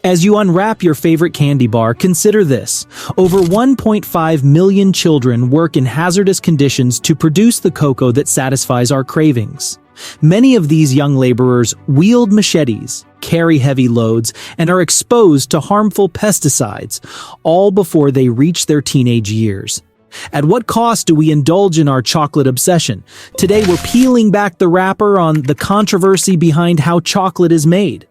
As you unwrap your favorite candy bar, consider this. Over 1.5 million children work in hazardous conditions to produce the cocoa that satisfies our cravings. Many of these young laborers wield machetes, carry heavy loads, and are exposed to harmful pesticides, all before they reach their teenage years. At what cost do we indulge in our chocolate obsession? Today we're peeling back the wrapper on the controversy behind how chocolate is made.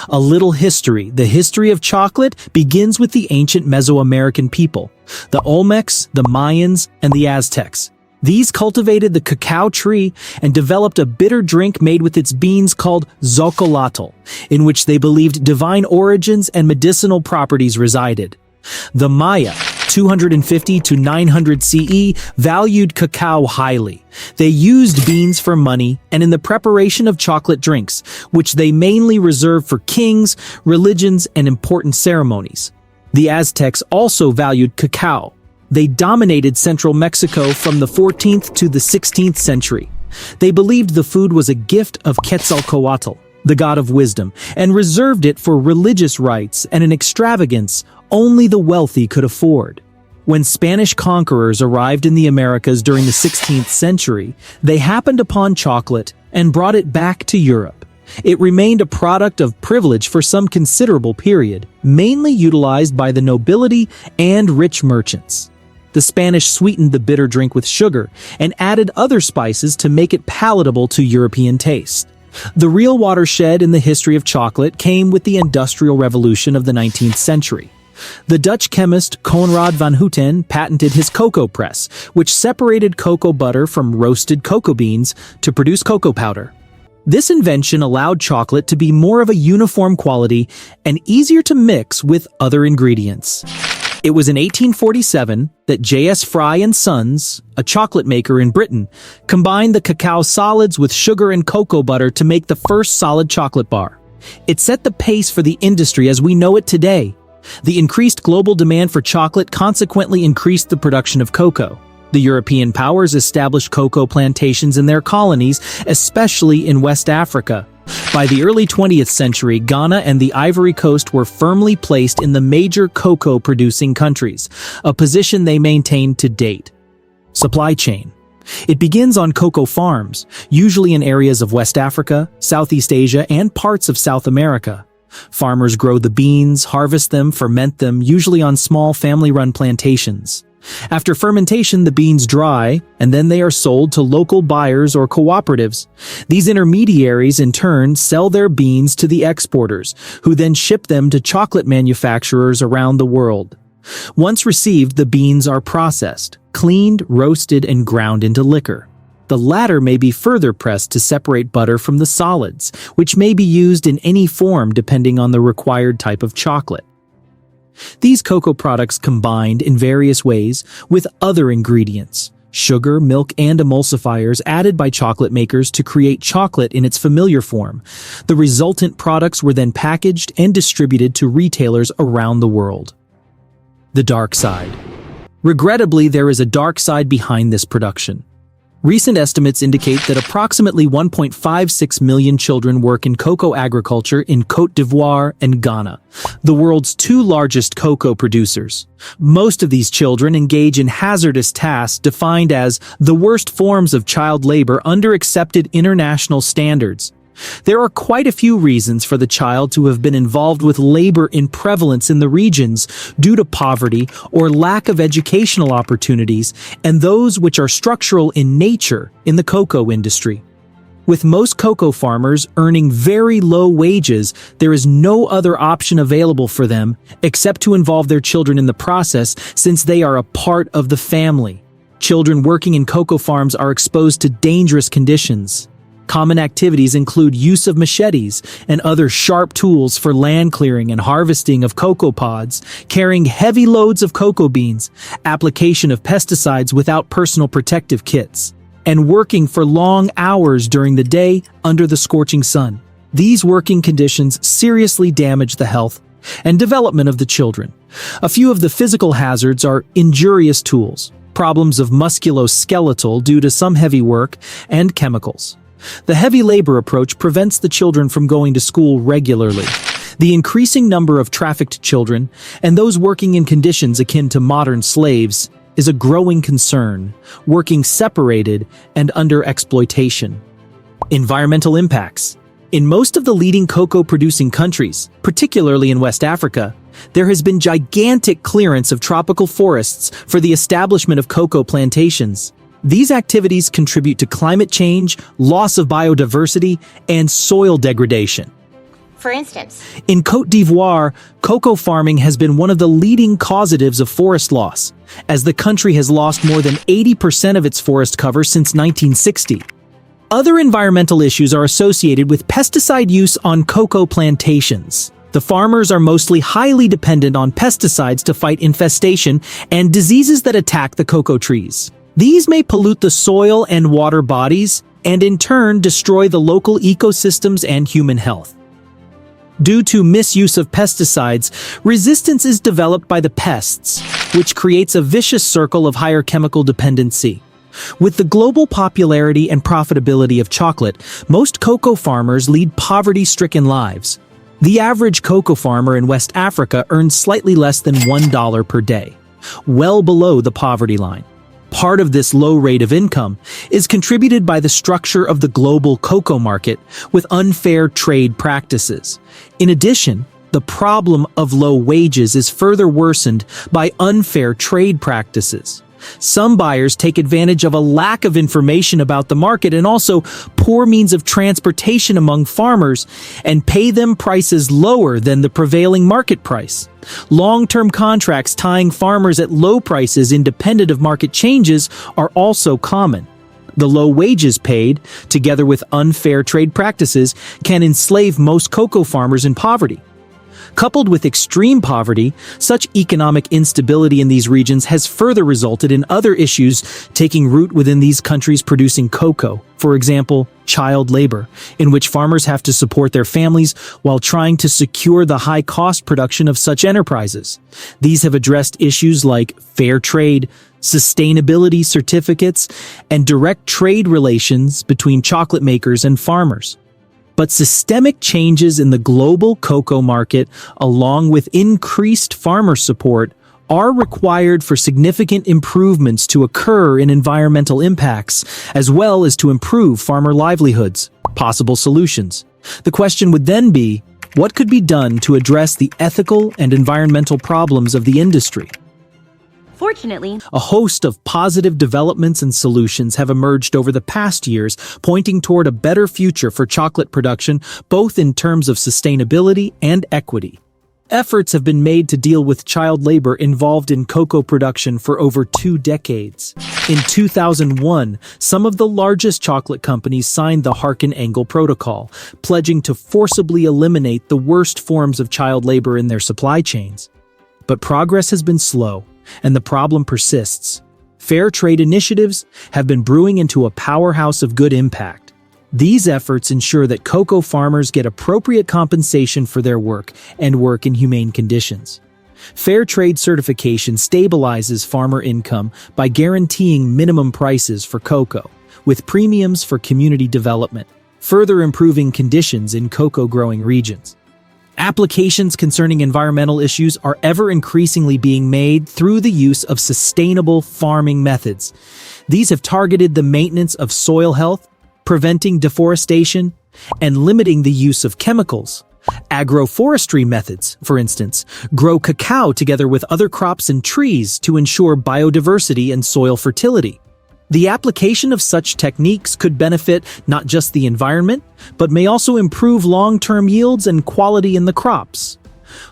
A little history. The history of chocolate begins with the ancient Mesoamerican people, the Olmecs, the Mayans, and the Aztecs. These cultivated the cacao tree and developed a bitter drink made with its beans called xocolotl, in which they believed divine origins and medicinal properties resided. The Maya, 250 to 900 CE, valued cacao highly. They used beans for money and in the preparation of chocolate drinks, which they mainly reserved for kings, religions, and important ceremonies. The Aztecs also valued cacao. They dominated central Mexico from the 14th to the 16th century. They believed the food was a gift of Quetzalcoatl, the god of wisdom, and reserved it for religious rites and an extravagance only the wealthy could afford. When Spanish conquerors arrived in the Americas during the 16th century, they happened upon chocolate and brought it back to Europe. It remained a product of privilege for some considerable period, mainly utilized by the nobility and rich merchants. The Spanish sweetened the bitter drink with sugar and added other spices to make it palatable to European taste. The real watershed in the history of chocolate came with the Industrial Revolution of the 19th century. The Dutch chemist Konrad van Houten patented his cocoa press, which separated cocoa butter from roasted cocoa beans to produce cocoa powder. This invention allowed chocolate to be more of a uniform quality and easier to mix with other ingredients. It was in 1847 that J.S. Fry & Sons, a chocolate maker in Britain, combined the cacao solids with sugar and cocoa butter to make the first solid chocolate bar. It set the pace for the industry as we know it today. The increased global demand for chocolate consequently increased the production of cocoa. The European powers established cocoa plantations in their colonies, especially in West Africa. By the early 20th century, Ghana and the Ivory Coast were firmly placed in the major cocoa-producing countries, a position they maintained to date. Supply chain. It begins on cocoa farms, usually in areas of West Africa, Southeast Asia, and parts of South America. Farmers grow the beans, harvest them, ferment them, usually on small family-run plantations. After fermentation, the beans dry, and then they are sold to local buyers or cooperatives. These intermediaries, in turn, sell their beans to the exporters, who then ship them to chocolate manufacturers around the world. Once received, the beans are processed, cleaned, roasted, and ground into liquor. The latter may be further pressed to separate butter from the solids, which may be used in any form depending on the required type of chocolate. These cocoa products combined in various ways with other ingredients, sugar, milk, and emulsifiers added by chocolate makers to create chocolate in its familiar form. The resultant products were then packaged and distributed to retailers around the world. The dark side. Regrettably, there is a dark side behind this production. Recent estimates indicate that approximately 1.56 million children work in cocoa agriculture in Côte d'Ivoire and Ghana, the world's two largest cocoa producers. Most of these children engage in hazardous tasks defined as the worst forms of child labor under accepted international standards. There are quite a few reasons for the child to have been involved with labor in prevalence in the regions due to poverty or lack of educational opportunities, and those which are structural in nature in the cocoa industry. With most cocoa farmers earning very low wages, there is no other option available for them except to involve their children in the process, since they are a part of the family. Children working in cocoa farms are exposed to dangerous conditions. Common activities include use of machetes and other sharp tools for land clearing and harvesting of cocoa pods, carrying heavy loads of cocoa beans, application of pesticides without personal protective kits, and working for long hours during the day under the scorching sun. These working conditions seriously damage the health and development of the children. A few of the physical hazards are injurious tools, problems of musculoskeletal due to some heavy work, and chemicals. The heavy labor approach prevents the children from going to school regularly. The increasing number of trafficked children, and those working in conditions akin to modern slaves, is a growing concern, working separated and under exploitation. Environmental impacts. In most of the leading cocoa-producing countries, particularly in West Africa, there has been gigantic clearance of tropical forests for the establishment of cocoa plantations. These activities contribute to climate change, loss of biodiversity, and soil degradation. For instance, in Côte d'Ivoire, cocoa farming has been one of the leading causatives of forest loss, as the country has lost more than 80% of its forest cover since 1960. Other environmental issues are associated with pesticide use on cocoa plantations. The farmers are mostly highly dependent on pesticides to fight infestation and diseases that attack the cocoa trees. These may pollute the soil and water bodies, and in turn destroy the local ecosystems and human health. Due to misuse of pesticides, resistance is developed by the pests, which creates a vicious circle of higher chemical dependency. With the global popularity and profitability of chocolate, most cocoa farmers lead poverty-stricken lives. The average cocoa farmer in West Africa earns slightly less than $1 per day, well below the poverty line. Part of this low rate of income is contributed by the structure of the global cocoa market with unfair trade practices. In addition, the problem of low wages is further worsened by unfair trade practices. Some buyers take advantage of a lack of information about the market and also poor means of transportation among farmers and pay them prices lower than the prevailing market price. Long-term contracts tying farmers at low prices independent of market changes are also common. The low wages paid, together with unfair trade practices, can enslave most cocoa farmers in poverty. Coupled with extreme poverty, such economic instability in these regions has further resulted in other issues taking root within these countries producing cocoa. For example, child labor, in which farmers have to support their families while trying to secure the high-cost production of such enterprises. These have addressed issues like fair trade, sustainability certificates, and direct trade relations between chocolate makers and farmers. But systemic changes in the global cocoa market, along with increased farmer support, are required for significant improvements to occur in environmental impacts, as well as to improve farmer livelihoods. Possible solutions. The question would then be, what could be done to address the ethical and environmental problems of the industry? fortunately, A host of positive developments and solutions have emerged over the past years, pointing toward a better future for chocolate production, both in terms of sustainability and equity. Efforts have been made to deal with child labor involved in cocoa production for over 2 decades. In 2001, some of the largest chocolate companies signed the Harkin-Engel Protocol, pledging to forcibly eliminate the worst forms of child labor in their supply chains. But progress has been slow, and the problem persists. Fair trade initiatives have been brewing into a powerhouse of good impact. These efforts ensure that cocoa farmers get appropriate compensation for their work and work in humane conditions. Fair trade certification stabilizes farmer income by guaranteeing minimum prices for cocoa, with premiums for community development, further improving conditions in cocoa-growing regions. Applications concerning environmental issues are ever increasingly being made through the use of sustainable farming methods. These have targeted the maintenance of soil health, preventing deforestation, and limiting the use of chemicals. Agroforestry methods, for instance, grow cacao together with other crops and trees to ensure biodiversity and soil fertility. The application of such techniques could benefit not just the environment, but may also improve long-term yields and quality in the crops.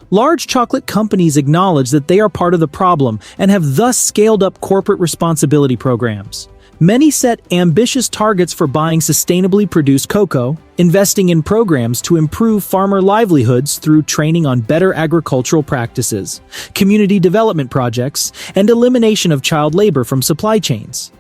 Large chocolate companies acknowledge that they are part of the problem and have thus scaled up corporate responsibility programs. Many set ambitious targets for buying sustainably produced cocoa, investing in programs to improve farmer livelihoods through training on better agricultural practices, community development projects, and elimination of child labor from supply chains.